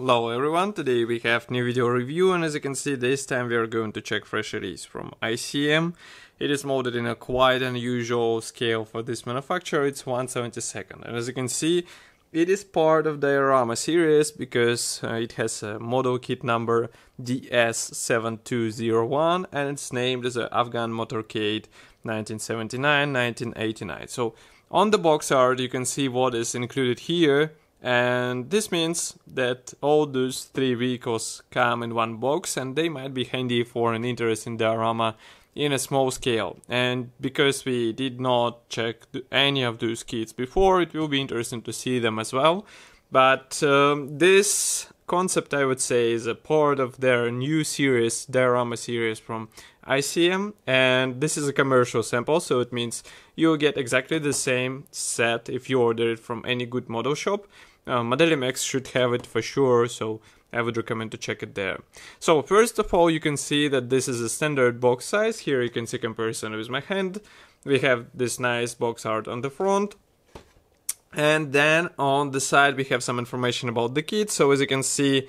Hello everyone, today we have new video review, and as you can see this time we are going to check fresh release from ICM. It is molded in a quite unusual scale for this manufacturer, it's 1/72, and as you can see it is part of the diorama series because it has a model kit number DS7201 and it's named as a Afghan Motorcade 1979-1989. So on the box art you can see what is included here. And this means that all those three vehicles come in one box and they might be handy for an interesting diorama in a small scale. And because we did not check any of those kits before, it will be interesting to see them as well. But this concept, I would say, is a part of their new series, diorama series from ICM, and this is a commercial sample, so it means you'll get exactly the same set if you order it from any good model shop. Modelimex should have it for sure, so I would recommend to check it there. So first of all, you can see that this is a standard box size. Here you can see comparison with my hand. We have this nice box art on the front. And then on the side we have some information about the kit. So as you can see,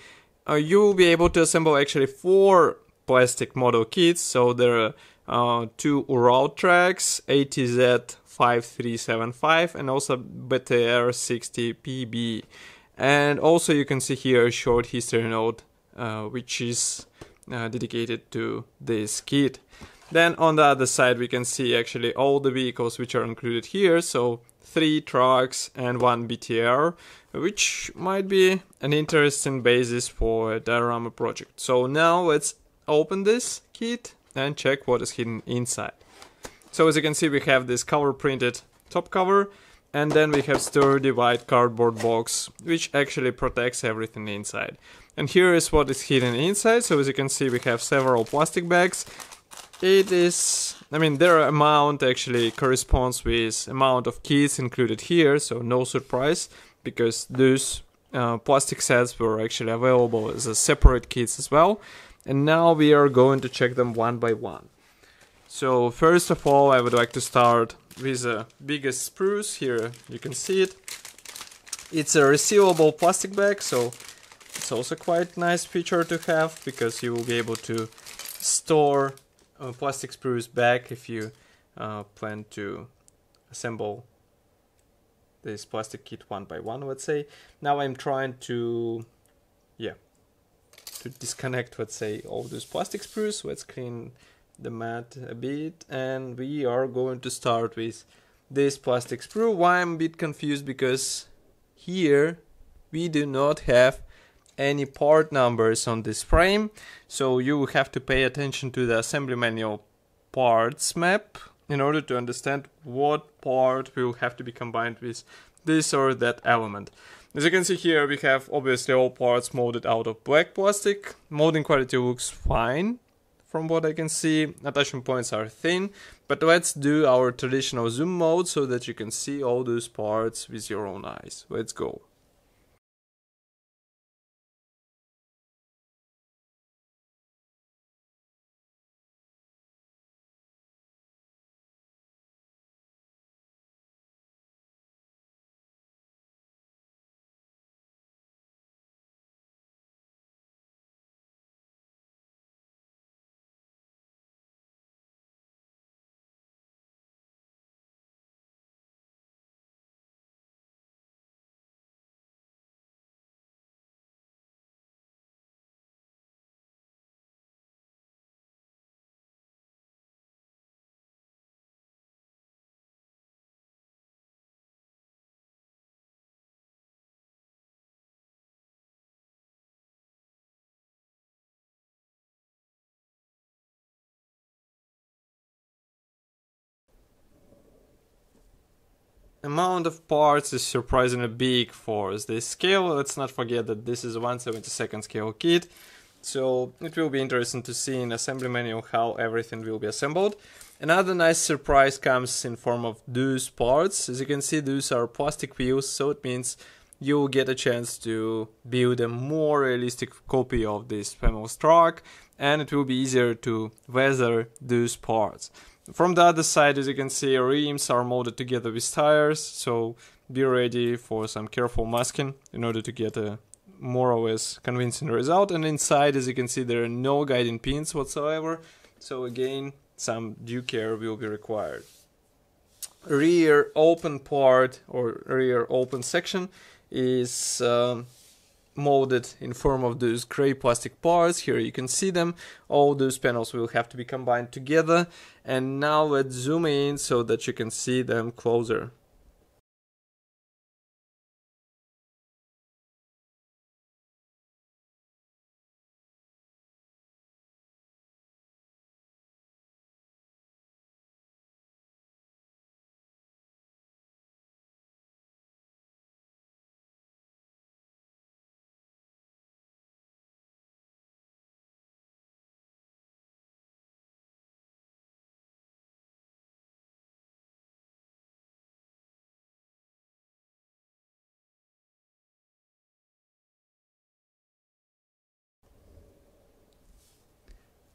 you will be able to assemble actually 4 plastic model kits. So there are 2 Ural tracks, ATZ 5375 and also BTR 60PB. And also you can see here a short history note which is dedicated to this kit. Then on the other side we can see actually all the vehicles which are included here. So 3 trucks and 1 BTR, which might be an interesting basis for a diorama project. So now let's open this kit and check what is hidden inside. So as you can see we have this color printed top cover, and then we have sturdy white cardboard box which actually protects everything inside. And here is what is hidden inside. So as you can see we have several plastic bags. It is, their amount actually corresponds with amount of kits included here, so no surprise, because those plastic sets were actually available as a separate kits as well. And now we are going to check them one by one. So first of all, I would like to start with the biggest spruce. Here you can see it. It's a resealable plastic bag, so it's also quite nice feature to have, because you will be able to store plastic sprues back if you plan to assemble this plastic kit one by one, let's say. Now I'm trying to disconnect, let's say, all those plastic sprues. Let's clean the mat a bit, and we are going to start with this plastic sprue. Why I'm a bit confused, because here we do not have any part numbers on this frame, so you will have to pay attention to the assembly manual parts map in order to understand what part will have to be combined with this or that element. As you can see here, we have obviously all parts molded out of black plastic. Molding quality looks fine from what I can see. Attachment points are thin, but let's do our traditional zoom mode so that you can see all those parts with your own eyes. Let's go. Amount of parts is surprisingly big for this scale. Let's not forget that this is a 1/72 scale kit, so it will be interesting to see in assembly manual how everything will be assembled. Another nice surprise comes in form of those parts. As you can see, those are plastic wheels, so it means you will get a chance to build a more realistic copy of this famous truck, and it will be easier to weather those parts. From the other side, as you can see, rims are molded together with tires, so be ready for some careful masking in order to get a more or less convincing result. And inside, as you can see, there are no guiding pins whatsoever. So again, some due care will be required. Rear open part or rear open section is molded in form of those gray plastic parts. Here you can see them. All those panels will have to be combined together. And now let's zoom in so that you can see them closer.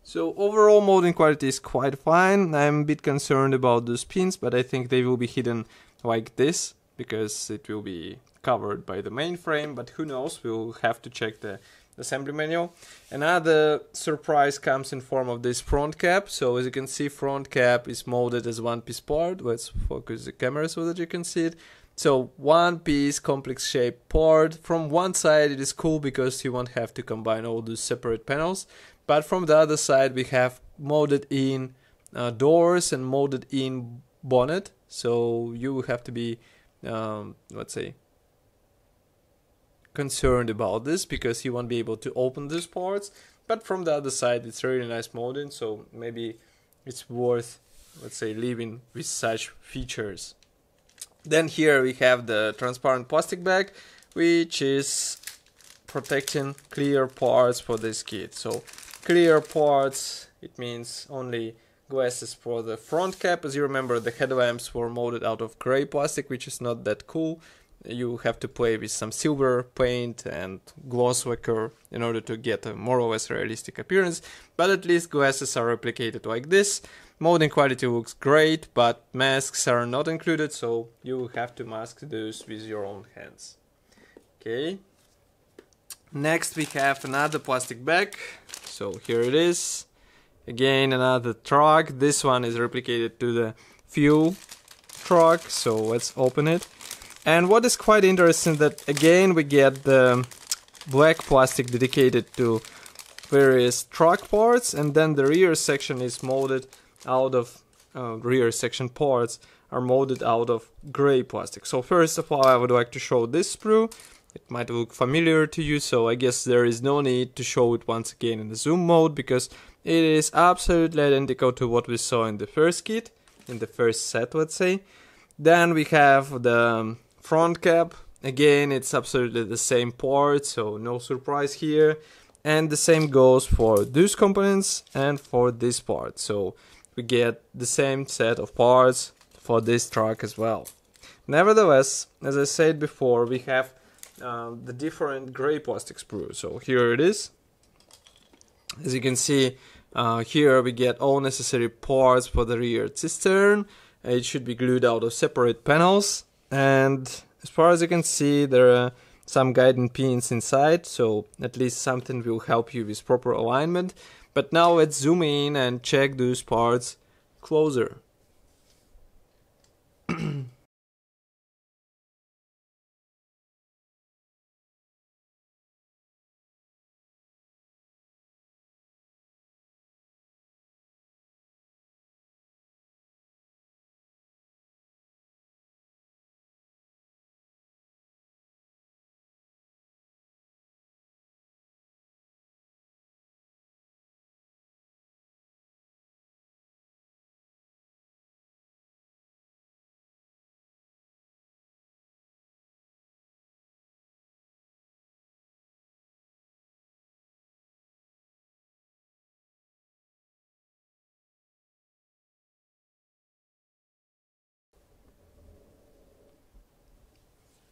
So overall molding quality is quite fine. I'm a bit concerned about those pins, but I think they will be hidden like this because it will be covered by the main frame, but who knows, we'll have to check the assembly manual. Another surprise comes in form of this front cap. So as you can see, front cap is molded as one piece part. Let's focus the camera so that you can see it. So one piece complex shaped part. From one side it is cool because you won't have to combine all those separate panels. But from the other side we have molded in doors and molded in bonnet. So you will have to be, let's say, concerned about this because you won't be able to open these parts. But from the other side it's really nice molding, so maybe it's worth, let's say, living with such features. Then here we have the transparent plastic bag, which is protecting clear parts for this kit. So clear parts, it means only glasses for the front cap. As you remember, the headlamps were molded out of gray plastic, which is not that cool. You have to play with some silver paint and gloss lacquer in order to get a more or less realistic appearance, but at least glasses are replicated like this. Molding quality looks great, but masks are not included, so you have to mask those with your own hands. Okay. Next we have another plastic bag. So here it is. Again, another truck. This one is replicated to the fuel truck, so let's open it. And what is quite interesting that again we get the black plastic dedicated to various truck parts, and then the rear section is molded out of rear section parts are molded out of gray plastic. So first of all I would like to show this sprue. It might look familiar to you, so I guess there is no need to show it once again in the zoom mode because it is absolutely identical to what we saw in the first kit, in the first set, let's say. Then we have the front cap. Again, it's absolutely the same part, so no surprise here. And the same goes for these components and for this part. So we get the same set of parts for this truck as well. Nevertheless, as I said before, we have the different gray plastic sprue. So here it is. As you can see, here we get all necessary parts for the rear cistern. It should be glued out of separate panels, and as far as you can see, there are some guiding pins inside, so at least something will help you with proper alignment. But now let's zoom in and check those parts closer.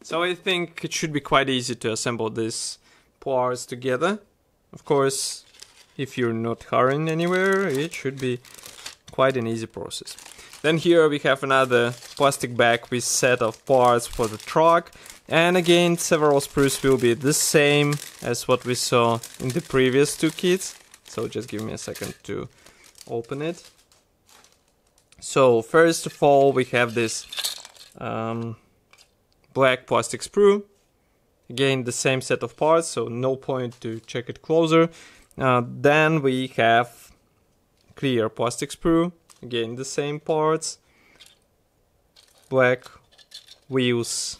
So I think it should be quite easy to assemble these parts together. Of course, if you're not hurrying anywhere, it should be quite an easy process. Then here we have another plastic bag with set of parts for the truck. And again, several sprues will be the same as what we saw in the previous two kits. So just give me a second to open it. So first of all, we have this black plastic sprue. Again, the same set of parts, so no point to check it closer. Then we have clear plastic sprue. Again, the same parts. Black wheels,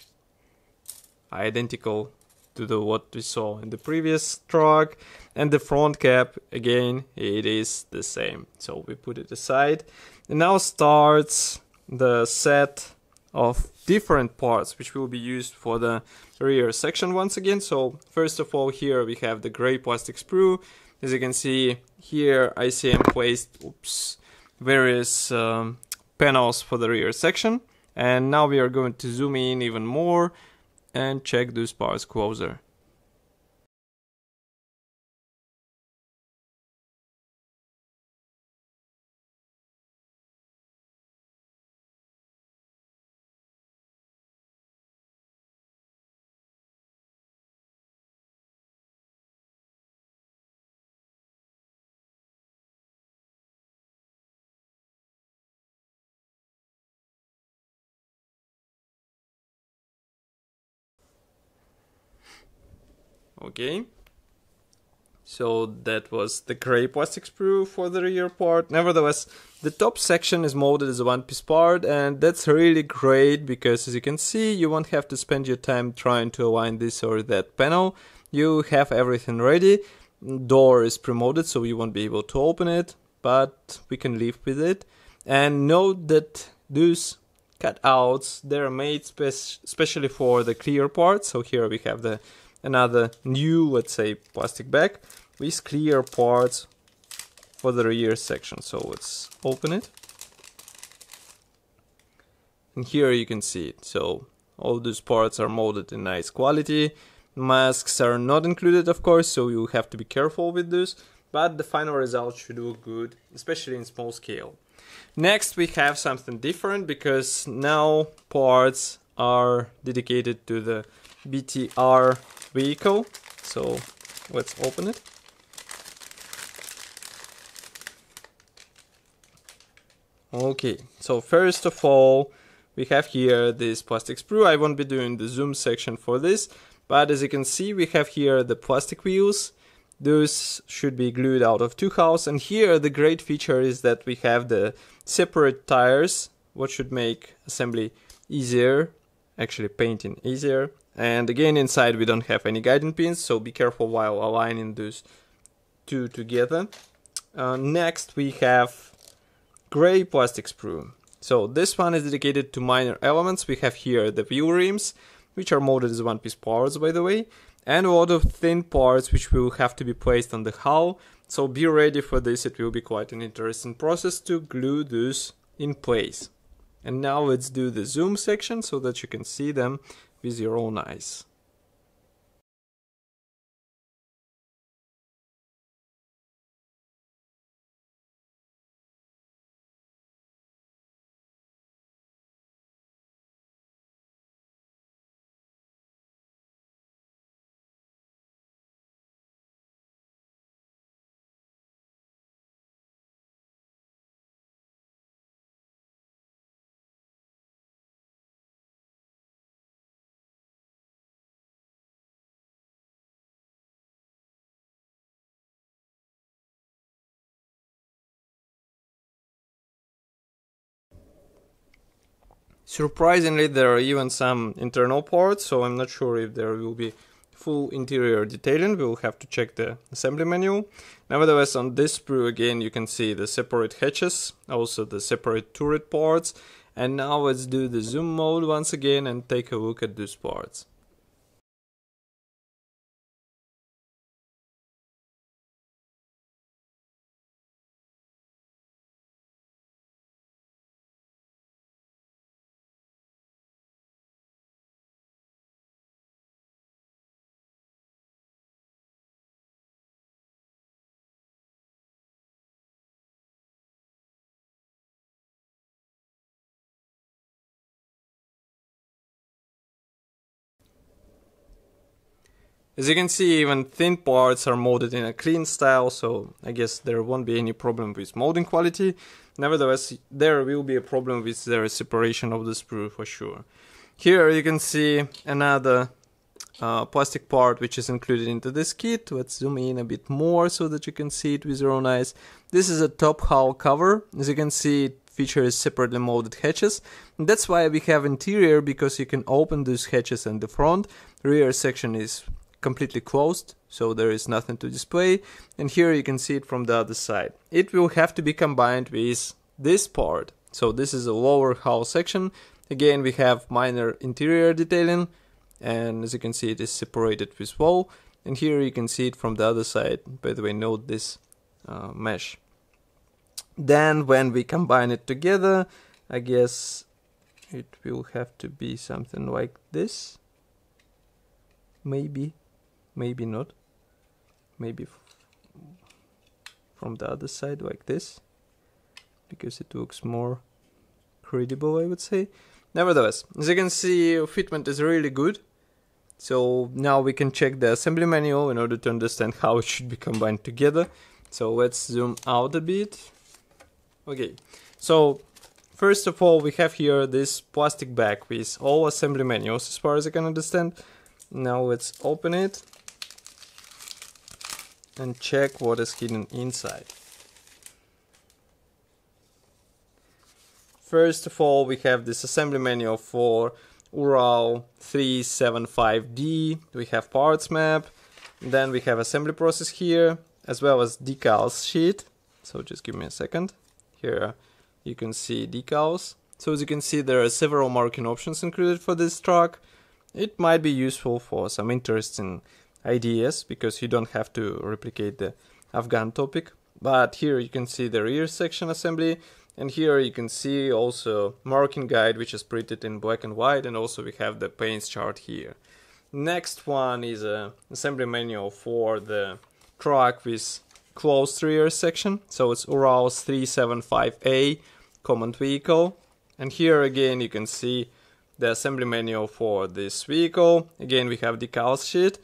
identical to what we saw in the previous truck. And the front cap, again, it is the same. So we put it aside. And now starts the set of different parts which will be used for the rear section once again. So first of all, here we have the gray plastic sprue. As you can see here, ICM placed various panels for the rear section. And now we are going to zoom in even more and check those parts closer. Okay, so that was the gray plastic sprue for the rear part. Nevertheless, the top section is molded as a one-piece part, and that's really great because, as you can see, you won't have to spend your time trying to align this or that panel. You have everything ready. Door is pre-molded, so you won't be able to open it, but we can live with it. And note that those cutouts, they're made specially for the clear part. So here we have another new, let's say, plastic bag with clear parts for the rear section. So let's open it. And here you can see it. So all those parts are molded in nice quality. Masks are not included, of course, so you have to be careful with this. But the final result should look good, especially in small scale. Next, we have something different because now parts are dedicated to the BTR vehicle. So let's open it. Okay, so first of all, we have here this plastic sprue. I won't be doing the zoom section for this, but as you can see, we have here the plastic wheels. Those should be glued out of 2/2, and here the great feature is that we have the separate tires, what should make assembly easier, actually painting easier. And again, inside we don't have any guiding pins, so be careful while aligning those two together. Next we have gray plastic sprue. So this one is dedicated to minor elements. We have here the wheel rims, which are molded as one-piece parts, by the way, and a lot of thin parts which will have to be placed on the hull. So be ready for this, it will be quite an interesting process to glue those in place. And now let's do the zoom section so that you can see them with your own eyes. Surprisingly, there are even some internal parts, so I'm not sure if there will be full interior detailing. We'll have to check the assembly manual. Nevertheless, on this sprue again you can see the separate hatches, also the separate turret parts. And now let's do the zoom mode once again and take a look at those parts. As you can see, even thin parts are molded in a clean style, so I guess there won't be any problem with molding quality. Nevertheless, there will be a problem with the separation of the sprue for sure. Here you can see another plastic part which is included into this kit. Let's zoom in a bit more so that you can see it with your own eyes. This is a top hull cover. As you can see, it features separately molded hatches. And that's why we have interior, because you can open those hatches in the front. Rear section is completely closed, so there is nothing to display. And here you can see it from the other side. It will have to be combined with this part. So this is a lower hull section. Again, we have minor interior detailing, and as you can see, it is separated with wall. And here you can see it from the other side. By the way, note this mesh. Then when we combine it together, I guess it will have to be something like this. Maybe not. Maybe from the other side like this, because it looks more credible, I would say. Nevertheless, as you can see, fitment is really good. So now we can check the assembly manual in order to understand how it should be combined together. So let's zoom out a bit. Okay, so first of all, we have here this plastic bag with all assembly manuals as far as I can understand. Now let's open it and check what is hidden inside. First of all, we have this assembly manual for Ural 375D. We have parts map. Then we have assembly process here, as well as decal sheet. So just give me a second. Here you can see decals. So as you can see, there are several marking options included for this truck. It might be useful for some interesting ideas, because you don't have to replicate the Afghan topic. But here you can see the rear section assembly. And here you can see also marking guide, which is printed in black and white, and also we have the paints chart here. Next one is a assembly manual for the truck with closed rear section. So it's Urals 375A command vehicle. And here again you can see the assembly manual for this vehicle. Again, we have decal sheet,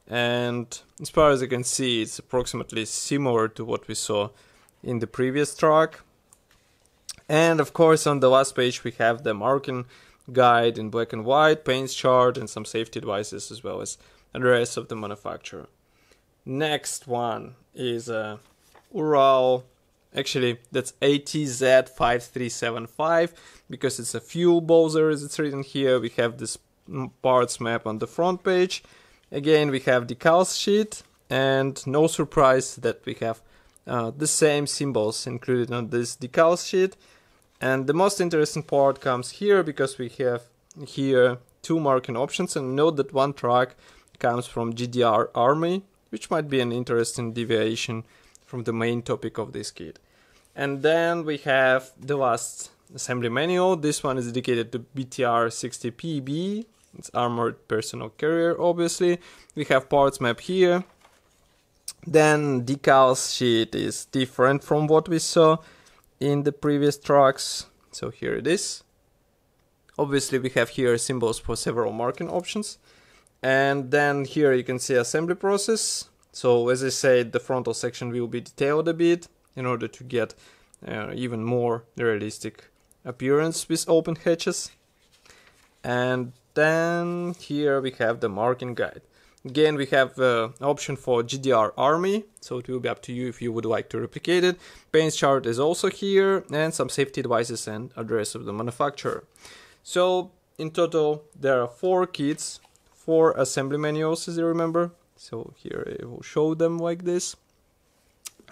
and as far as you can see, it's approximately similar to what we saw in the previous truck. And of course, on the last page, we have the marking guide in black and white, paints chart, and some safety advices, as well as address of the manufacturer. Next one is Ural, actually that's ATZ5375, because it's a fuel bowser, as it's written here. We have this parts map on the front page. Again, we have decal sheet, and no surprise that we have the same symbols included on this decal sheet. And the most interesting part comes here, because we have here two marking options, and note that one truck comes from GDR Army, which might be an interesting deviation from the main topic of this kit. And then we have the last assembly manual. This one is dedicated to BTR-60PB. It's armored personal carrier, obviously. We have parts map here. Then decal sheet is different from what we saw in the previous trucks. So here it is. Obviously we have here symbols for several marking options. And then here you can see assembly process. So as I said, the frontal section will be detailed a bit in order to get even more realistic appearance with open hatches. And then here we have the marking guide. Again, we have an option for GDR Army, so it will be up to you if you would like to replicate it. Paints chart is also here, and some safety advices and address of the manufacturer. So in total, there are 4 kits, 4 assembly manuals, as you remember. So here I will show them like this.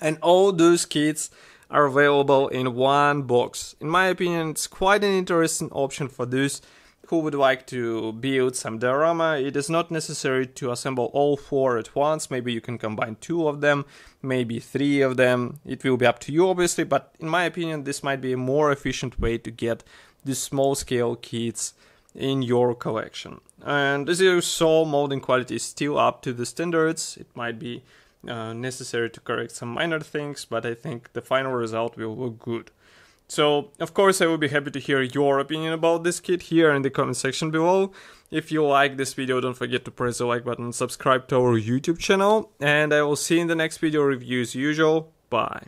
And all those kits are available in one box. In my opinion, it's quite an interesting option for those who would like to build some diorama. It is not necessary to assemble all 4 at once. Maybe you can combine 2 of them, maybe 3 of them. It will be up to you, obviously, but in my opinion, this might be a more efficient way to get these small scale kits in your collection. And as you saw, molding quality is still up to the standards. It might be necessary to correct some minor things, but I think the final result will look good. So, of course, I will be happy to hear your opinion about this kit here in the comment section below. If you like this video, don't forget to press the like button and subscribe to our YouTube channel. And I will see you in the next video review as usual. Bye.